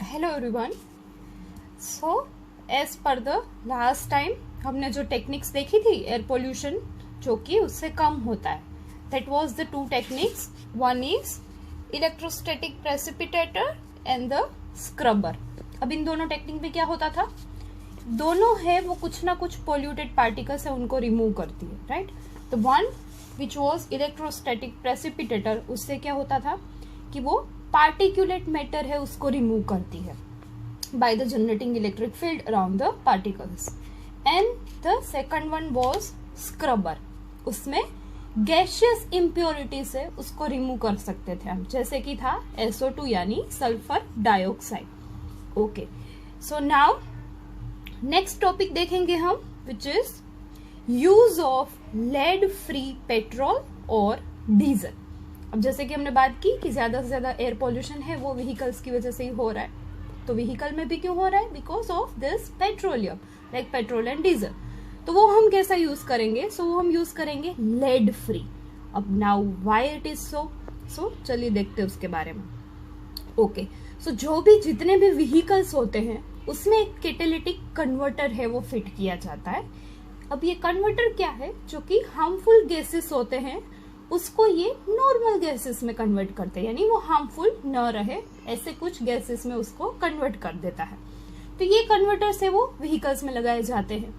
Hello everyone. So as per the last time हमने जो techniques देखी थी एयर पोल्यूशन जो कि उससे कम होता है, that was the two techniques. One is electrostatic precipitator and the scrubber. अब इन दोनों टेक्निक में क्या होता था, दोनों है वो कुछ ना कुछ पोल्यूटेड पार्टिकल्स है उनको रिमूव करती है, राइट। तो one which was electrostatic precipitator, उससे क्या होता था कि वो पार्टिकुलेट मैटर है उसको रिमूव करती है by the generating electric field around the particles. And the second one was scrubber, उसमें गैशियस इम्प्योरिटी से उसको रिमूव कर सकते थे हम, जैसे कि था SO2 यानी sulphur dioxide. Okay, so now next topic देखेंगे हम which is use of lead free petrol और डीजल। अब जैसे कि हमने बात की कि ज्यादा से ज्यादा एयर पोल्यूशन है वो व्हीकल्स की वजह से ही हो रहा है, तो व्हीकल में भी क्यों हो रहा है, because of this petroleum like petrol and diesel. तो वो हम कैसा यूज करेंगे, सो हम यूज करेंगे लेड फ्री। अब now why it is so चलिए देखते हैं उसके बारे में। ओके, सो जो भी जितने भी व्हीकल्स होते हैं उसमें एक कैटालिटिक कन्वर्टर है वो फिट किया जाता है। अब ये कन्वर्टर क्या है, जो कि हार्मफुल गैसेस होते हैं उसको ये नॉर्मल गैसेस में कन्वर्ट करते हैं, यानी वो हार्मफुल न रहे ऐसे कुछ गैसेस में उसको कन्वर्ट कर देता है। तो ये कन्वर्टर्स है वो व्हीकल्स में लगाए जाते हैं।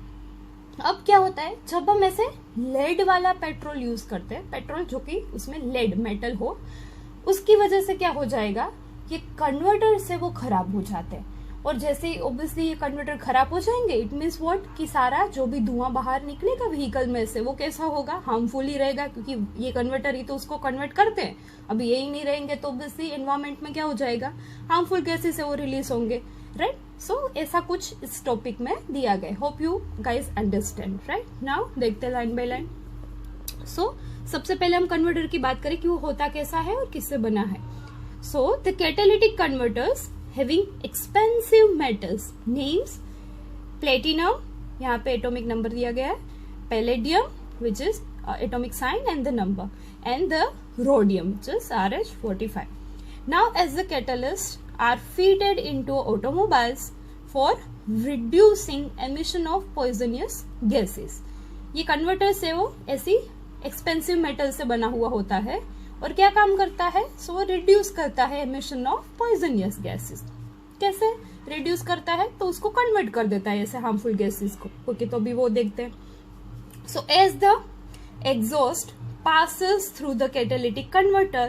अब क्या होता है, जब हम ऐसे लेड वाला पेट्रोल यूज करते हैं, पेट्रोल जो कि उसमें लेड मेटल हो, उसकी वजह से क्या हो जाएगा, ये कन्वर्टर्स है वो खराब हो जाते हैं। और जैसे ही ऑब्वियसली ये कन्वर्टर खराब हो जाएंगे, इट मीन्स व्हाट कि सारा जो भी धुआं बाहर निकलेगा व्हीकल में से वो कैसा होगा, हार्मफुल ही रहेगा, क्योंकि ये कन्वर्टर ही तो उसको कन्वर्ट करते हैं। अब ये ही नहीं रहेंगे तो ऑब्वियसली एनवायरमेंट में क्या हो जाएगा, हार्मफुल गैसेस है वो रिलीज होंगे, राइट। सो ऐसा कुछ इस टॉपिक में दिया गया। Hope you guys understand, right. Now देखते हैं लाइन बाय लाइन। सो सबसे पहले हम कन्वर्टर की बात करें कि वो होता कैसा है और किससे बना है। So the catalytic converters having expensive metals names platinum, यहाँ पे atomic number दिया गया है, palladium which is atomic sign and the number, and the rhodium which is RH45. Now as the catalysts are fitted into automobiles for reducing emission of poisonous gases. ये converters है वो ऐसी expensive metal से बना हुआ होता है और क्या काम करता है, सो रिड्यूस करता है एमिशन ऑफ पॉइजनियस गैसेस। कैसे रिड्यूस करता है, तो उसको कन्वर्ट कर देता है ऐसे हार्मफुल गैसेस को। ओके, तो अभी वो देखते हैं। So as the exhaust passes through the catalytic converter,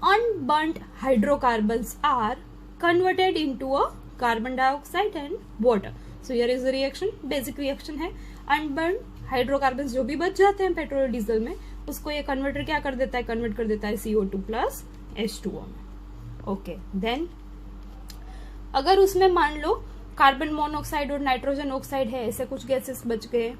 unburnt hydrocarbons are converted into a carbon dioxide and water. So here is the reaction, basic reaction है। unburnt हाइड्रोकार्बन जो भी बच जाते हैं पेट्रोल डीजल में, उसको ये कन्वर्टर क्या कर देता है, कन्वर्ट कर देता है CO2 प्लस H2O में। ओके, देन अगर उसमें मान लो कार्बन मोनोऑक्साइड और नाइट्रोजन ऑक्साइड है, ऐसे कुछ गैसेस बच गए,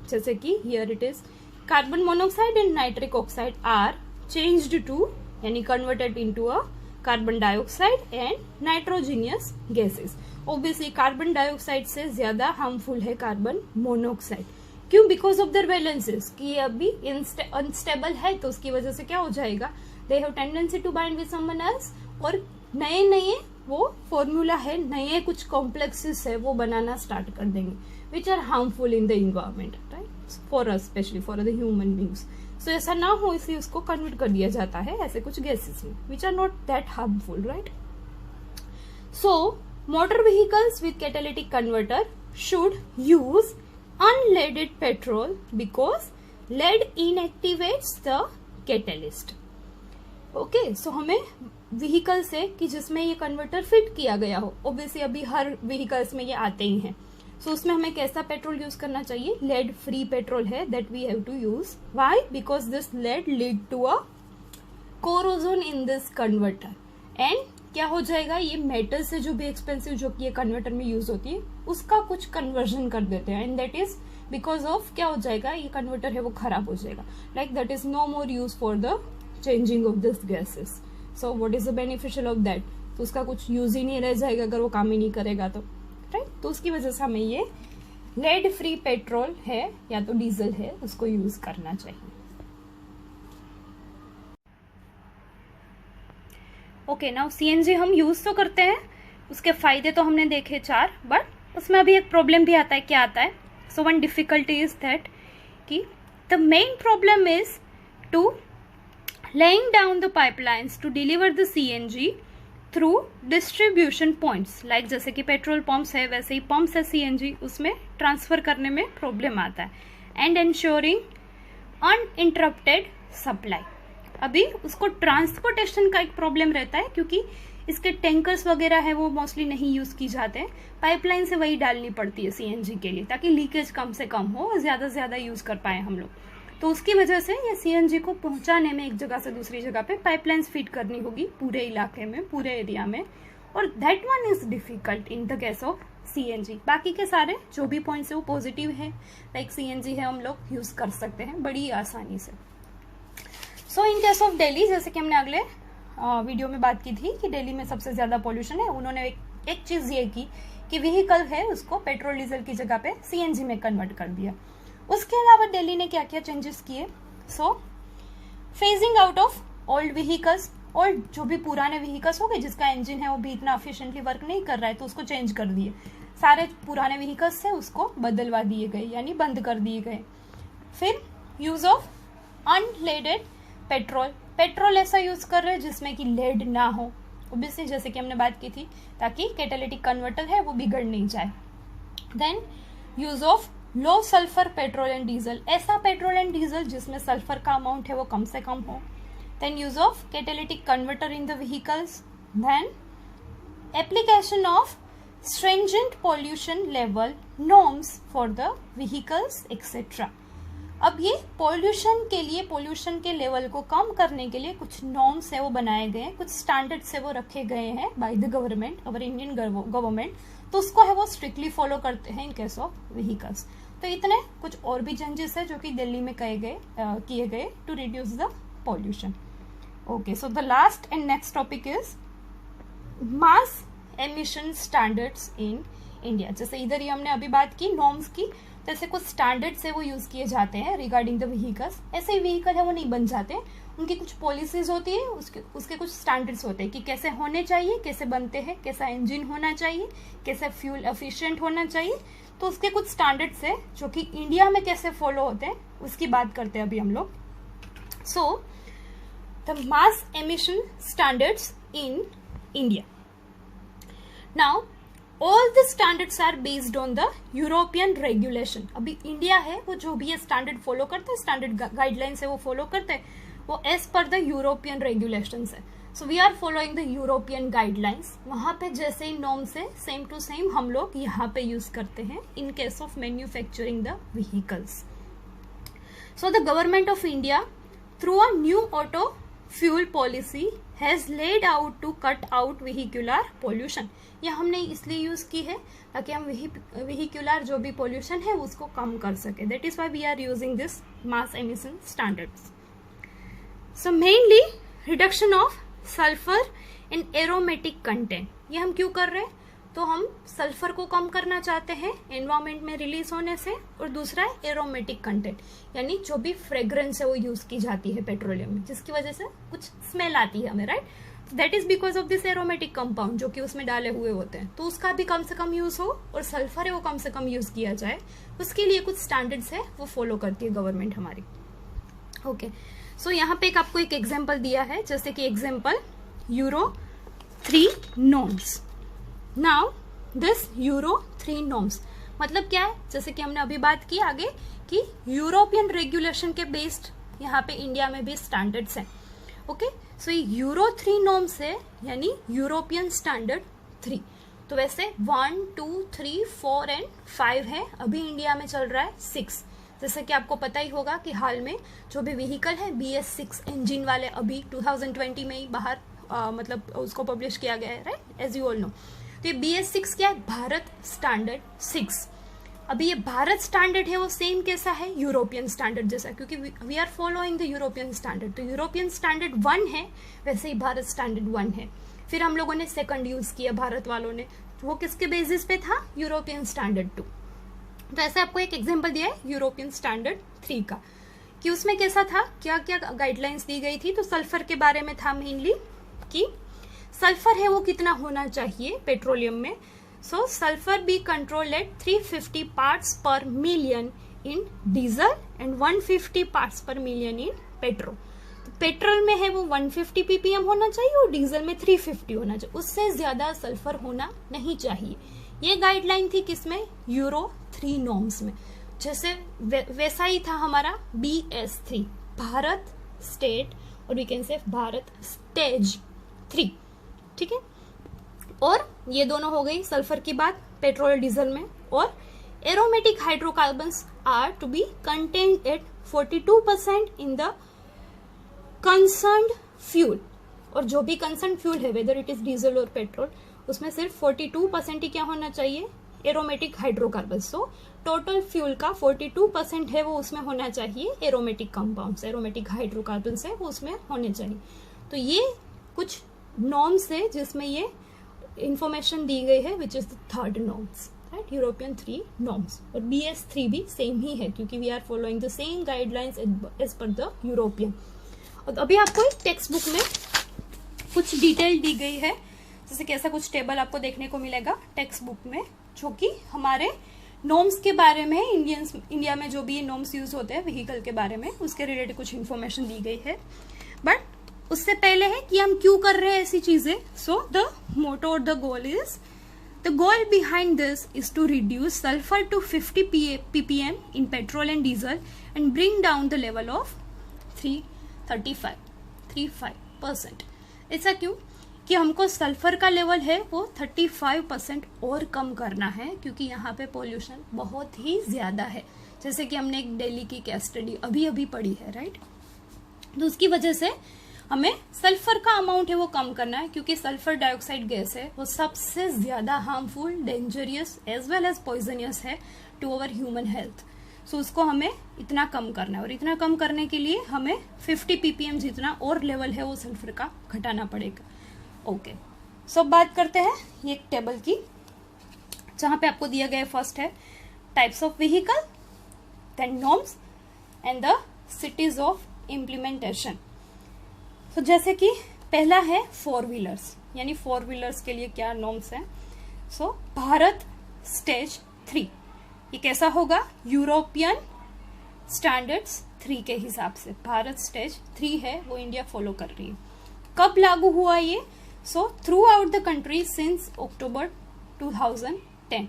जैसे कि here it is carbon monoxide and nitric oxide are changed to यानी converted into a carbon dioxide and nitrogenous gases. Obviously carbon dioxide से ज्यादा हार्मफुल है कार्बन मोनोऑक्साइड। क्यों, बिकॉज ऑफ देयर वैलेंसेस, कि ये अभी अनस्टेबल है तो उसकी वजह से क्या हो जाएगा, they have tendency to bind with someone else, और नए नए वो फॉर्मूला है, नए कुछ कॉम्प्लेक्सेस है वो बनाना स्टार्ट कर देंगे which are harmful in the environment, right, for us specially for the human beings. So ऐसा ना हो इसलिए उसको कन्वर्ट कर दिया जाता है ऐसे कुछ गैसेस में which are not that harmful, right. So motor vehicles with catalytic converter should use unleaded petrol because lead inactivates the catalyst. Okay, so हमें व्हीकल से कि जिसमें ये कन्वर्टर फिट किया गया हो, ऑब्वियसली अभी हर व्हीकल्स में ये आते ही हैं, सो उसमें हमें कैसा पेट्रोल यूज करना चाहिए, लेड फ्री पेट्रोल है that we have to use. Why, because this lead lead to a corrosion in this converter and क्या हो जाएगा, ये मेटल से जो भी एक्सपेंसिव जो कि ये कन्वर्टर में यूज होती है उसका कुछ कन्वर्जन कर देते हैं, and that is because of क्या हो जाएगा, ये कन्वर्टर है वो खराब हो जाएगा, like that is no more use for the changing of this gases. So what is the beneficial of that, तो उसका कुछ यूज ही नहीं रह जाएगा अगर वो काम ही नहीं करेगा तो, राइट। तो उसकी वजह से हमें ये लेड फ्री पेट्रोल है या तो डीजल है उसको यूज करना चाहिए। ओके, नाउ CNG हम यूज तो करते हैं उसके फायदे तो हमने देखे 4, बट उसमें अभी एक प्रॉब्लम भी आता है. क्या आता है? So one difficulty is that कि the main problem is to laying down the pipelines to deliver the CNG through distribution points. like जैसे कि पेट्रोल पंप्स है वैसे ही पंप्स है CNG, उसमें ट्रांसफर करने में प्रॉब्लम आता है. And ensuring uninterrupted supply. अभी उसको ट्रांसपोर्टेशन का एक प्रॉब्लम रहता है क्योंकि इसके टैंकर्स वगैरह है वो मोस्टली नहीं यूज की जाते हैं. पाइपलाइन से वही डालनी पड़ती है CNG के लिए ताकि लीकेज कम से कम हो और ज्यादा से ज्यादा यूज कर पाए हम लोग. तो उसकी वजह से ये CNG को पहुंचाने में एक जगह से दूसरी जगह पे पाइपलाइंस फीड करनी होगी पूरे इलाके में, पूरे एरिया में. और that one is difficult in the case of CNG. बाकी के सारे जो भी पॉइंट्स है वो पॉजिटिव है. लाइक CNG है हम लोग यूज कर सकते हैं बड़ी आसानी से. सो इन केस ऑफ दिल्ली, जैसे कि हमने अगले वीडियो में बात की थी कि दिल्ली में सबसे ज्यादा पॉल्यूशन है, उन्होंने एक चीज ये की कि व्हीकल है उसको पेट्रोल डीजल की जगह पे CNG में कन्वर्ट कर दिया. उसके अलावा दिल्ली ने क्या क्या चेंजेस किए? So phasing out of old vehicles. Old जो भी पुराने व्हीकल्स हो गए जिसका इंजन है वो भी इतना एफिशिएंटली वर्क नहीं कर रहा है तो उसको चेंज कर दिए. सारे पुराने व्हीकल्स थे उसको बदलवा दिए गए यानी बंद कर दिए गए. फिर use of unleaded petrol. Petrol ऐसा यूज कर रहे हैं जिसमें कि लेड ना हो, ओब्वियसली जैसे कि हमने बात की थी, ताकि कैटालिटिक कन्वर्टर है वो बिगड़ नहीं जाए. Then use of low sulphur petrol and diesel. ऐसा पेट्रोल एंड डीजल जिसमें सल्फर का अमाउंट है वो कम से कम हो. Then use of catalytic converter in the vehicles. Then application of stringent pollution level norms for the vehicles etc. अब ये पोल्यूशन के लिए, पोल्यूशन के लेवल को कम करने के लिए कुछ नॉर्म्स है वो बनाए गए हैं, कुछ स्टैंडर्ड्स है वो रखे गए हैं by the government, our Indian government. तो उसको है वो स्ट्रिक्टली फॉलो करते हैं इन केस ऑफ व्हीकल्स. तो इतने कुछ और भी चेंजेस है जो कि दिल्ली में किए गए to reduce the pollution. Okay, so the last and next topic is mass emission standards in India. जैसे इधर ही हमने अभी बात की नॉर्म्स की, जैसे कुछ स्टैंडर्ड्स है वो यूज किए जाते हैं रिगार्डिंग द व्हीकल्स. ऐसे ही व्हीकल है वो नहीं बन जाते, उनकी कुछ पॉलिसीज होती है, उसके कुछ स्टैंडर्ड्स होते हैं कि कैसे होने चाहिए, कैसे बनते हैं, कैसा इंजन होना चाहिए, कैसे फ्यूल एफिशिएंट होना चाहिए. तो उसके कुछ स्टैंडर्ड्स है जो कि इंडिया में कैसे फॉलो होते हैं उसकी बात करते हैं अभी हम लोग. So the mass emission standards in India. Now all the standards are based on the European regulation. अभी इंडिया है वो जो भी ये स्टैंडर्ड फॉलो करते हैं, स्टैंडर्ड गाइडलाइंस है वो फॉलो करते हैं, वो as per the European regulations है. So we are following the European guidelines. वहां पे जैसे ही नॉर्म्स है सेम टू सेम हम लोग यहाँ पे यूज करते हैं in case of manufacturing the vehicles. So the government of India through a new auto fuel policy has laid out to cut out vehicular pollution. यह हमने इसलिए यूज की है ताकि हम व्हीक्यूलर जो भी पोल्यूशन है उसको कम कर सके. That is why we are using this mass emission standards. So mainly reduction of sulphur in aromatic content. ये हम क्यों कर रहे हैं? तो हम सल्फर को कम करना चाहते हैं एनवायरमेंट में रिलीज होने से, और दूसरा है एरोमेटिक कंटेंट यानी जो भी फ्रेग्रेंस है वो यूज की जाती है पेट्रोलियम में जिसकी वजह से कुछ स्मेल आती है हमें, right. That is because of this aromatic compound जो कि उसमें डाले हुए होते हैं. तो उसका भी कम से कम यूज हो और सल्फर है वो कम से कम यूज किया जाए, उसके लिए कुछ स्टैंडर्ड्स है वो फॉलो करती है गवर्नमेंट हमारी. ओके, सो यहाँ पे आपको एक एग्जाम्पल दिया है, जैसे कि example euro 3 norms. Now this euro 3 norms मतलब क्या है? जैसे कि हमने अभी बात की आगे कि यूरोपियन रेगुलेशन के बेस्ड यहाँ पे इंडिया में भी स्टैंडर्ड्स हैं. ओके, सो ये यूरो 3 नॉर्म्स है यानी यूरोपियन स्टैंडर्ड 3. तो वैसे 1, 2, 3, 4 एंड 5 है. अभी इंडिया में चल रहा है 6. जैसे कि आपको पता ही होगा कि हाल में जो भी व्हीकल है BS6 इंजन वाले अभी 2020 में ही बाहर मतलब उसको पब्लिश किया गया है, right, as you all know. तो ये BS6 क्या है? भारत स्टैंडर्ड 6. अभी ये भारत स्टैंडर्ड है वो सेम कैसा है? यूरोपियन स्टैंडर्ड जैसा, क्योंकि we are following the European standard. तो यूरोपियन स्टैंडर्ड 1 है, वैसे ही भारत स्टैंडर्ड 1 है. फिर हम लोगों ने सेकंड यूज किया भारत वालों ने, वो किसके बेसिस पे था? European standard 2. तो ऐसे आपको एक एग्जाम्पल दिया है यूरोपियन स्टैंडर्ड 3 का, कि उसमें कैसा था, क्या क्या गाइडलाइंस दी गई थी. तो सल्फर के बारे में था मेनली कि सल्फर है वो कितना होना चाहिए पेट्रोलियम में. So sulphur be control at 350 parts per million in diesel and 150 parts per million in petrol. तो पेट्रोल में है वो 150 ppm होना चाहिए और डीजल में 350 होना चाहिए, उससे ज्यादा सल्फर होना नहीं चाहिए. ये गाइडलाइन थी किसमें, यूरो 3 नॉर्म्स में. जैसे वैसा ही था हमारा BS3 भारत स्टेट और we can say Bharat stage 3. ठीक है, और ये दोनों हो गई सल्फर की बात पेट्रोल डीजल में. और aromatic hydrocarbons are to be contained at 42% in the concerned fuel. और जो भी कंसर्न फ्यूल है वेदर इट इज डीजल और पेट्रोल, उसमें सिर्फ 42% ही क्या होना चाहिए, aromatic hydrocarbon. So total fuel का 42% है वो उसमें होना चाहिए एरोमेटिक कंपाउंड्स, एरोमेटिक हाइड्रोकार्बन है वो उसमें होने चाहिए. तो ये कुछ नॉर्म्स है जिसमें ये इंफॉर्मेशन दी गई है which is the third norms, right, European 3 norms. और BS3 भी सेम ही है क्योंकि we are following the same guidelines as per the European. और अभी आपको एक टेक्स्ट बुक में कुछ डिटेल दी गई है, जैसे कि ऐसा कुछ टेबल आपको देखने को मिलेगा टेक्स्ट बुक में, जो कि हमारे नॉर्म्स के बारे में, इंडिया में जो भी नॉर्म्स यूज होते हैं व्हीकल के बारे में, उसके रिलेटेड कुछ इन्फॉर्मेशन दी गई है. बट उससे पहले है कि हम क्यों कर रहे हैं ऐसी चीजें. सो द मोटो और the goal is, the goal behind this is to reduce sulphur to 50 ppm in petrol and diesel and bring down the level of 35%. ऐसा क्यों कि हमको सल्फर का लेवल है वो 35% और कम करना है, क्योंकि यहाँ पे पोल्यूशन बहुत ही ज्यादा है. जैसे कि हमने एक दिल्ली की केस स्टडी अभी अभी पढ़ी है, राइट. तो उसकी वजह से हमें सल्फर का अमाउंट है वो कम करना है, क्योंकि सल्फर डाइऑक्साइड गैस है वो सबसे ज्यादा harmful, dangerous as well as poisonous है to our human health. So उसको हमें इतना कम करना है, और इतना कम करने के लिए हमें 50 ppm जितना और लेवल है वो सल्फर का घटाना पड़ेगा. ओके, सो बात करते हैं ये एक टेबल की, जहां पे आपको दिया गया फर्स्ट है types of vehicle, then norms and the cities of implementation. तो जैसे कि पहला है 4 व्हीलर्स, यानी 4 व्हीलर्स के लिए क्या नॉर्म्स हैं. सो भारत स्टेज 3, ये कैसा होगा, यूरोपियन स्टैंडर्ड्स 3 के हिसाब से भारत स्टेज 3 है वो इंडिया फॉलो कर रही है. कब लागू हुआ ये, so through out the country since अक्टूबर 2010.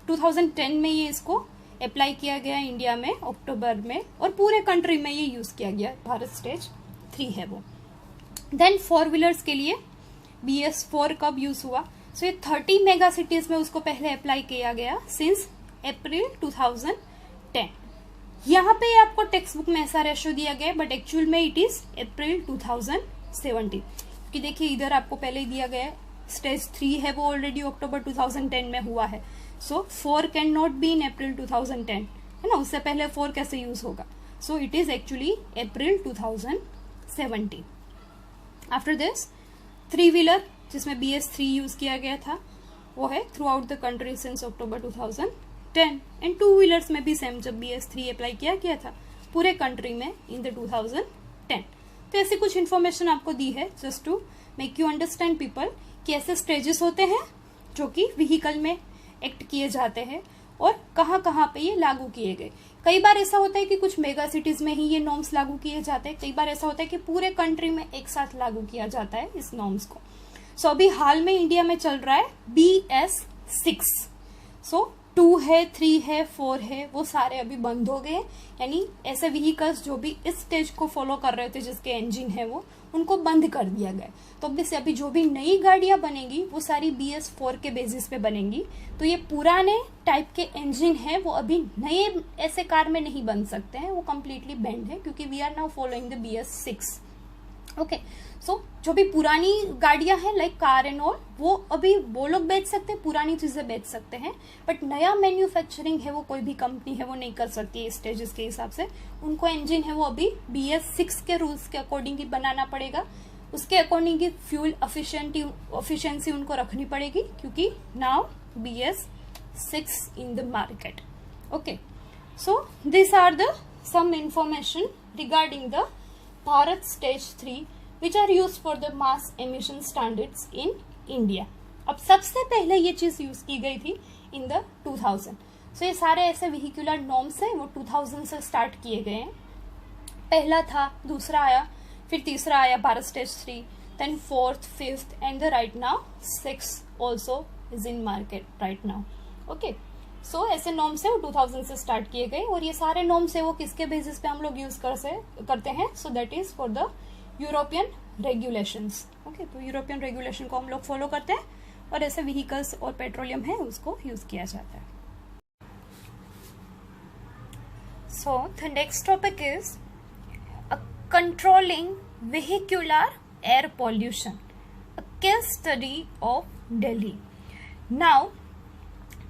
2010 में ये इसको अप्लाई किया गया इंडिया में अक्टूबर में, और पूरे कंट्री में ये यूज किया गया. भारत स्टेज 3 है वो. देन 4 व्हीलर्स के लिए BS4 कब यूज हुआ, सो ये 30 मेगा सिटीज में उसको पहले अप्लाई किया गया सिंस अप्रैल 2010. यहाँ पे आपको टेक्स्ट बुक में ऐसा रेशियो दिया गया, बट एक्चुअल में इट इज अप्रैल 2017. कि देखिए इधर आपको पहले ही दिया गया है स्टेज 3 है वो ऑलरेडी अक्टूबर 2010 में हुआ है. सो 4 कैन नॉट बी इन अप्रैल 2010, है ना, उससे पहले 4 कैसे यूज होगा. So it is actually April 2017. After this 3 wheeler जिसमें BS3 यूज किया गया था वो है through out the country since October 2010. And 2 wheelers में भी सेम, जब BS3 अप्लाई किया गया था पूरे कंट्री में इन द 2010. तो ऐसी कुछ इन्फॉर्मेशन आपको दी है just to make you understand people कि ऐसे स्टेजेस होते हैं जो कि व्हीकल में एक्ट किए जाते हैं और कहाँ कहाँ पे ये लागू किए गए. कई बार ऐसा होता है कि कुछ मेगा सिटीज में ही ये नॉर्म्स लागू किए जाते हैं, कई बार ऐसा होता है कि पूरे कंट्री में एक साथ लागू किया जाता है इस नॉर्म्स को. सो अभी हाल में इंडिया में चल रहा है BS6. सो 2 है, 3 है, 4 है, वो सारे अभी बंद हो गए. यानी ऐसे व्हीकल्स जो भी इस स्टेज को फॉलो कर रहे थे जिसके इंजन है वो, उनको बंद कर दिया गया. तो अभी जो भी नई गाड़ियां बनेगी वो सारी BS4 के बेसिस पे बनेंगी. तो ये पुराने टाइप के इंजन है वो अभी नए ऐसे कार में नहीं बन सकते हैं, वो कम्प्लीटली बैंड है क्योंकि we are now following the BS6. Okay, so जो भी पुरानी गाड़ियां हैं लाइक कार एंड ऑल, वो अभी वो लोग बेच सकते हैं, पुरानी चीजें बेच सकते हैं, बट नया मैन्युफैक्चरिंग है वो कोई भी कंपनी है वो नहीं कर सकती है स्टेजेस के हिसाब से. उनको इंजन है वो अभी BS6 के रूल्स के अकॉर्डिंग ही बनाना पड़ेगा, उसके अकॉर्डिंग ही फ्यूल एफिशिएंसी उनको रखनी पड़ेगी, क्योंकि now BS6 in the market. Okay, so this are the some information regarding the Bharat Stage 3 which are use for the mass emission standards in India. अब सबसे पहले ये चीज यूज की गई थी इन द 2000। सो ये सारे ऐसे व्हीकुलर नॉर्म्स है वो 2000 से स्टार्ट किए गए हैं। पहला था, दूसरा आया, फिर तीसरा आया Bharat stage 3, then 4th, 5th and right now 6th also is in market right now. Okay, so ऐसे नॉर्म्स है वो 2000 से स्टार्ट किए गए और ये सारे नॉर्म्स है वो किसके बेसिस पे हम लोग यूज करते हैं? So that is for the European regulations. Okay, तो यूरोपियन रेगुलेशन को हम लोग फॉलो करते हैं और ऐसे व्हीकल्स और पेट्रोलियम है उसको यूज किया जाता है। So the next topic is controlling vehicular air pollution, a case study of Delhi। Now,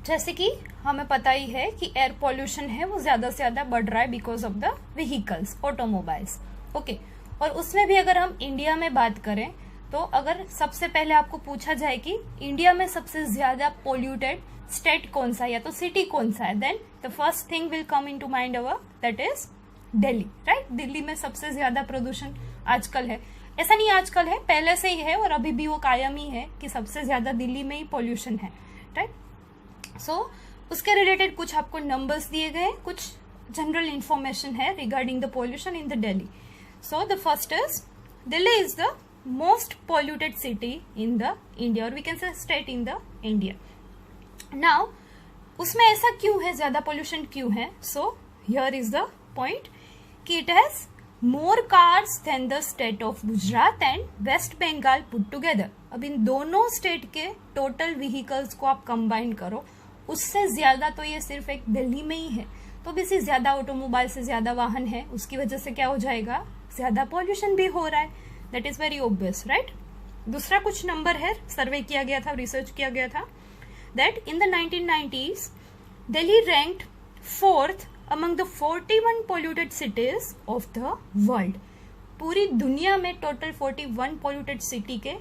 जैसे कि हमें पता ही है कि एयर पॉल्यूशन है वो ज्यादा से ज्यादा बढ़ रहा है because of the vehicles, automobiles. Okay, और उसमें भी अगर हम इंडिया में बात करें तो अगर सबसे पहले आपको पूछा जाए कि इंडिया में सबसे ज्यादा पोल्यूटेड स्टेट कौन सा है या तो सिटी कौन सा है, then the first thing will come into mind our that is Delhi, right. Delhi में सबसे ज्यादा प्रदूषण आजकल है, ऐसा नहीं आजकल है, पहले से ही है और अभी भी वो कायम ही है कि सबसे ज्यादा दिल्ली में ही पॉल्यूशन है, राइट। सो उसके रिलेटेड कुछ आपको नंबर्स दिए गए, कुछ जनरल इंफॉर्मेशन है regarding the pollution in the Delhi. So the first is Delhi is the most polluted city in the India और we can say state in the India. Now उसमें ऐसा क्यों है, ज्यादा पॉल्यूशन क्यों है? So here is the point कि it has more cars than the state of Gujarat and West Bengal put together. अब इन दोनों स्टेट के टोटल व्हीकल्स को आप कंबाइन करो, उससे ज्यादा तो ये सिर्फ एक दिल्ली में ही है। तो भी ज्यादा ऑटोमोबाइल से ज्यादा वाहन है, उसकी वजह से क्या हो जाएगा, ज्यादा पॉल्यूशन भी हो रहा है। That is very obvious, right. दूसरा कुछ नंबर है, सर्वे किया गया था, रिसर्च किया गया था, that in the 1990s Delhi ranked 4th among the 41 polluted cities of the world। पूरी दुनिया में टोटल 41 polluted city के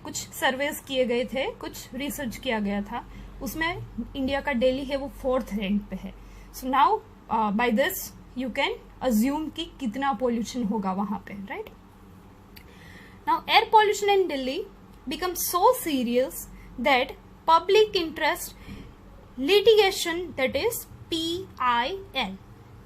कुछ सर्वेस किए गए थे, कुछ रिसर्च किया गया था, उसमें इंडिया का दिल्ली है वो 4th रैंक पे है। So now by this you can assume कि कितना पॉल्यूशन होगा वहां पे, right. Now air pollution in Delhi become so serious that public interest litigation, that is PIL,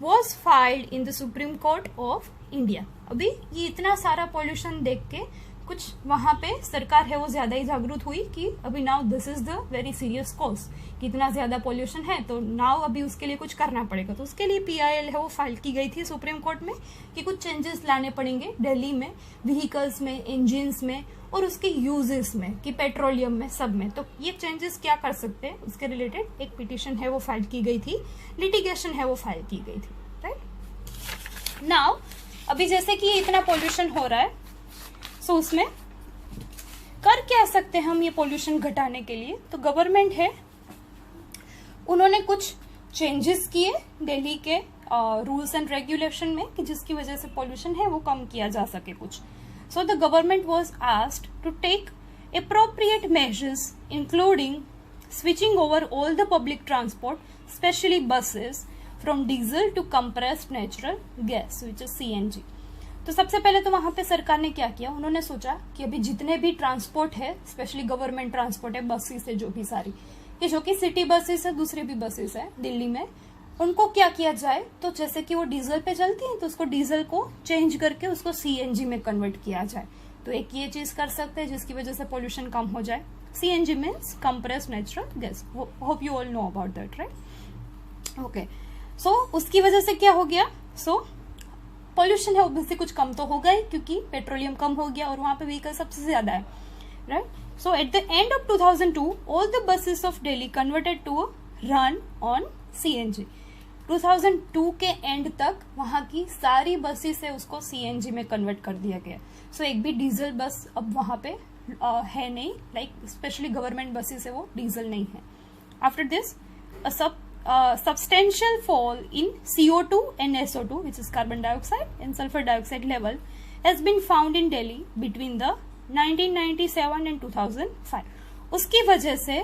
was filed in the Supreme Court of India। अभी ये इतना सारा pollution देख के कुछ वहां पे सरकार है वो ज्यादा ही जागरूक हुई कि अभी now this is the very serious cause, कि इतना ज्यादा पॉल्यूशन है तो नाउ अभी उसके लिए कुछ करना पड़ेगा। तो उसके लिए PIL है वो फाइल की गई थी सुप्रीम कोर्ट में कि कुछ चेंजेस लाने पड़ेंगे दिल्ली में, व्हीकल्स में, इंजिन्स में और उसके यूजेस में, कि पेट्रोलियम में, सब में। तो ये चेंजेस क्या कर सकते हैं उसके रिलेटेड एक पिटिशन है वो फाइल की गई थी, लिटिगेशन है वो फाइल की गई थी, राइट। नाउ अभी जैसे कि इतना पॉल्यूशन हो रहा है, सो उसमें कर क्या सकते हैं हम ये पॉल्यूशन घटाने के लिए? तो गवर्नमेंट है उन्होंने कुछ चेंजेस किए दिल्ली के रूल्स एंड रेगुलेशन में कि जिसकी वजह से पॉल्यूशन है वो कम किया जा सके कुछ। So the government was asked to take appropriate measures, including switching over all the public transport, especially buses, from diesel to compressed natural gas, which is CNG। तो सबसे पहले तो वहां पे सरकार ने क्या किया, उन्होंने सोचा कि अभी जितने भी ट्रांसपोर्ट है, स्पेशली गवर्नमेंट ट्रांसपोर्ट है, बसेस है जो भी सारी, ये जो कि सिटी बसेस है, दूसरी भी बसेस है दिल्ली में, उनको क्या किया जाए, तो जैसे कि वो डीजल पे चलती है तो उसको डीजल को चेंज करके उसको CNG में कन्वर्ट किया जाए। तो एक ये चीज कर सकते हैं जिसकी वजह से पोल्यूशन कम हो जाए। CNG means compressed natural gas, hope you all know about that, right. Okay, so उसकी वजह से क्या हो गया, सो पॉल्यूशन है ऑब्वियसली कुछ कम तो होगा ही क्योंकि पेट्रोलियम कम हो गया और वहां पे व्हीकल सबसे ज्यादा है, right. So at the end of 2002 all the buses of Delhi converted to run on CNG। 2002 के एंड तक वहां की सारी बसेस है उसको CNG में कन्वर्ट कर दिया गया। सो एक भी डीजल बस अब वहां पे है नहीं, लाइक स्पेशली गवर्नमेंट बसेस है वो डीजल नहीं है। After this substantial fall in CO2 and SO2, which is carbon dioxide and sulfur dioxide level, has been found in Delhi between the 1997 and 2005। उसकी वजह से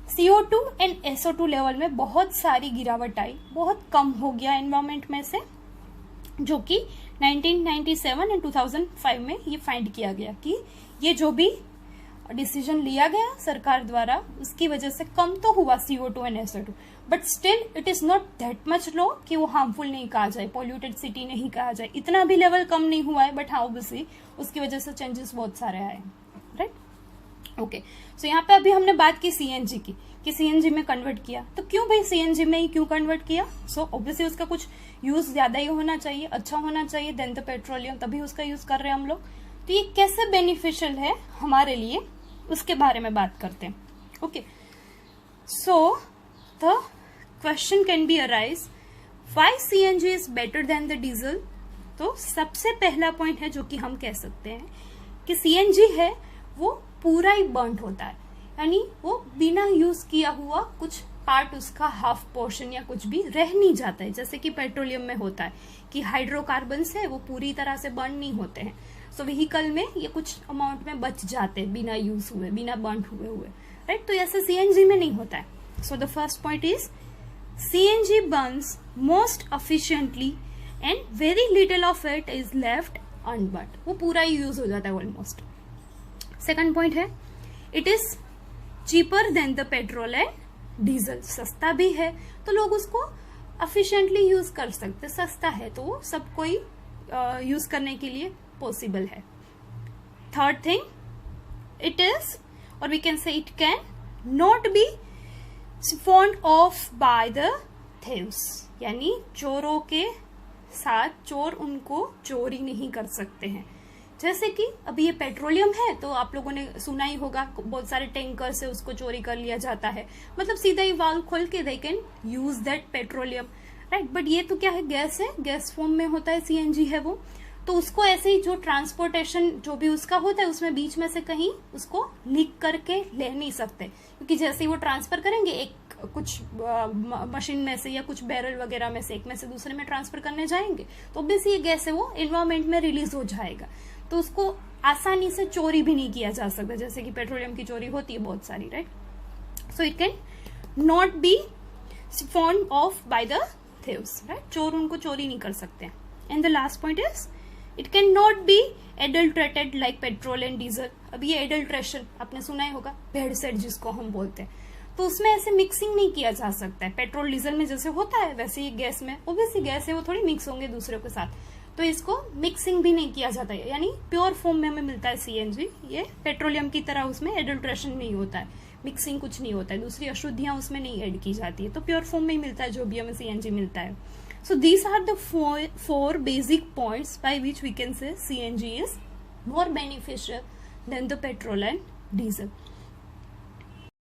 CO2 एंड SO2 लेवल में बहुत सारी गिरावट आई, बहुत कम हो गया एनवायरमेंट में से, जो कि 1997 एंड 2005 में ये फाइंड किया गया कि ये जो भी डिसीजन लिया गया सरकार द्वारा उसकी वजह से कम तो हुआ CO2 and SO2, but still it is not that much low कि वो हार्मफुल नहीं कहा जाए, पॉल्यूटेड सिटी नहीं कहा जाए, इतना भी लेवल कम नहीं हुआ है, बट हाँ ऑब्वियसली उसकी वजह से चेंजेस बहुत सारे आए, राइट। ओके, सो यहाँ पे अभी हमने बात की CNG की कि CNG में कन्वर्ट किया, तो क्यों भाई CNG में ही क्यों कन्वर्ट किया? सो ऑब्वियसली उसका कुछ यूज ज्यादा ही होना चाहिए, अच्छा होना चाहिए देन द पेट्रोलियम, तभी उसका यूज कर रहे हैं हम लोग। तो ये कैसे बेनिफिशियल है हमारे लिए उसके बारे में बात करते हैं। Okay, so the question can be arise why CNG is better than the diesel. तो सबसे पहला पॉइंट है जो कि हम कह सकते हैं कि CNG है वो पूरा ही बर्न्ड होता है, यानी वो बिना यूज किया हुआ कुछ पार्ट उसका हाफ पोर्शन या कुछ भी रह नहीं जाता है, जैसे कि पेट्रोलियम में होता है कि हाइड्रोकार्बन्स है वो पूरी तरह से बर्न नहीं होते हैं। सो व्हीकल में ये कुछ अमाउंट में बच जाते हैं बिना यूज हुए, बिना बर्न हुए, राइट। तो ऐसे CNG में नहीं होता है। सो the first point is CNG Burns most efficiently and very little of it is left unburned, वो पूरा ही यूज हो जाता है ऑलमोस्ट। सेकंड पॉइंट है it is cheaper than the petrol and diesel, सस्ता भी है तो लोग उसको एफिशिएंटली यूज कर सकते, सस्ता है तो वो सबको ही यूज करने के लिए पॉसिबल है। थर्ड थिंग, इट इज और we can say it can not be siphoned off by the thieves, यानी चोरों के साथ चोर उनको चोरी नहीं कर सकते हैं। जैसे कि अभी ये पेट्रोलियम है तो आप लोगों ने सुना ही होगा बहुत सारे टैंकर से उसको चोरी कर लिया जाता है, मतलब सीधा ही वाल्व खोल के they can use that petroleum, right. But ये तो क्या है, गैस है, गैस फॉर्म में होता है, CNG है वो, तो उसको ऐसे ही जो ट्रांसपोर्टेशन जो भी उसका होता है उसमें बीच में से कहीं उसको लीक करके ले नहीं सकते, क्योंकि जैसे ही वो ट्रांसफर करेंगे एक कुछ मशीन में से या कुछ बैरल वगैरह में से एक में से दूसरे में ट्रांसफर करने जाएंगे तो ऑब्वियसली ये गैस है वो एनवायरमेंट में रिलीज हो जाएगा, तो उसको आसानी से चोरी भी नहीं किया जा सकता, जैसे कि पेट्रोलियम की चोरी होती है बहुत सारी, right. So it can not be siphoned off by the thieves, right, चोर उनको चोरी नहीं कर सकते। And the last point is it can not B adulterated like petrol and diesel. अब ये एडल्ट्रेशन आपने सुना ही होगा, भेड़सेड़ जिसको हम बोलते हैं, तो उसमें ऐसे मिक्सिंग नहीं किया जा सकता है। पेट्रोल डीजल में जैसे होता है वैसे ही गैस में, ओब्वियसली गैस है वो थोड़ी मिक्स होंगे दूसरे के साथ, तो इसको मिक्सिंग भी नहीं किया जाता है, यानी प्योर फॉर्म में हमें मिलता है CNG। ये पेट्रोलियम की तरह उसमें एडल्ट्रेशन नहीं होता है, मिक्सिंग कुछ नहीं होता है, दूसरी अशुद्धियां उसमें नहीं ऐड की जाती है, तो प्योर फॉर्म में ही मिलता है जो भी हमें CNG मिलता है। So these are the four basic points by which we can say CNG is more beneficial than the petrol and diesel.